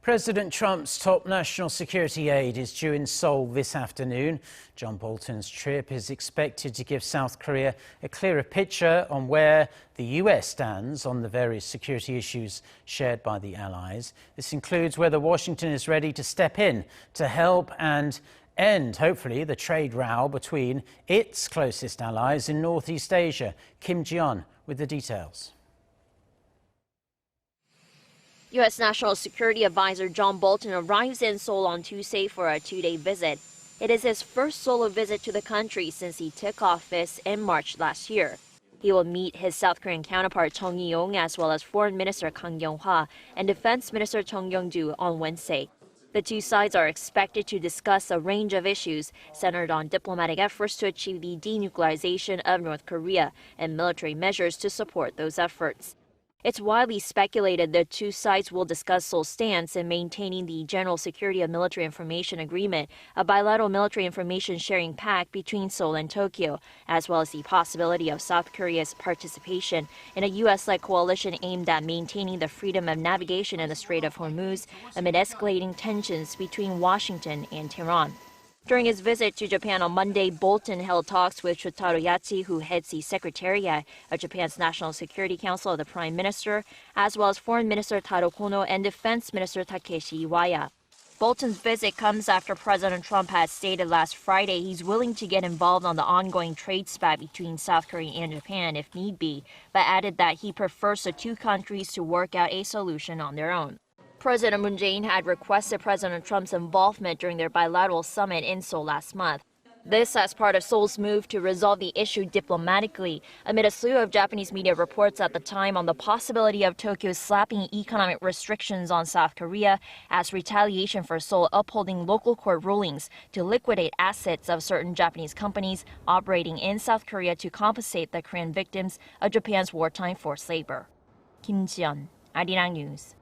President Trump's top national security aide is due in Seoul this afternoon. John Bolton's trip is expected to give South Korea a clearer picture on where the US stands on the various security issues shared by the allies. This includes whether Washington is ready to step in to help and end, hopefully, the trade row between its closest allies in Northeast Asia. Ji-yeon with the details. U.S. National Security Adviser John Bolton arrives in Seoul on Tuesday for a two-day visit. It is his first solo visit to the country since he took office in March last year. He will meet his South Korean counterpart Chung Eui-yong as well as Foreign Minister Kyung-wha and Defense Minister Kyeong-doo on Wednesday. The two sides are expected to discuss a range of issues centered on diplomatic efforts to achieve the denuclearization of North Korea and military measures to support those efforts. It's widely speculated the two sides will discuss Seoul's stance in maintaining the General Security of Military Information Agreement, a bilateral military information sharing pact between Seoul and Tokyo, as well as the possibility of South Korea's participation in a U.S.-led coalition aimed at maintaining the freedom of navigation in the Strait of Hormuz amid escalating tensions between Washington and Tehran. During his visit to Japan on Monday, Bolton held talks with Shotaro Yachi, who heads the Secretariat of Japan's National Security Council of the Prime Minister, as well as Foreign Minister Taro Kono and Defense Minister Takeshi Iwaya. Bolton's visit comes after President Trump had stated last Friday he's willing to get involved on the ongoing trade spat between South Korea and Japan if need be, but added that he prefers the two countries to work out a solution on their own. President Moon Jae-in had requested President Trump's involvement during their bilateral summit in Seoul last month. This as part of Seoul's move to resolve the issue diplomatically, amid a slew of Japanese media reports at the time on the possibility of Tokyo slapping economic restrictions on South Korea as retaliation for Seoul upholding local court rulings to liquidate assets of certain Japanese companies operating in South Korea to compensate the Korean victims of Japan's wartime forced labor. Ji-yeon, Arirang News.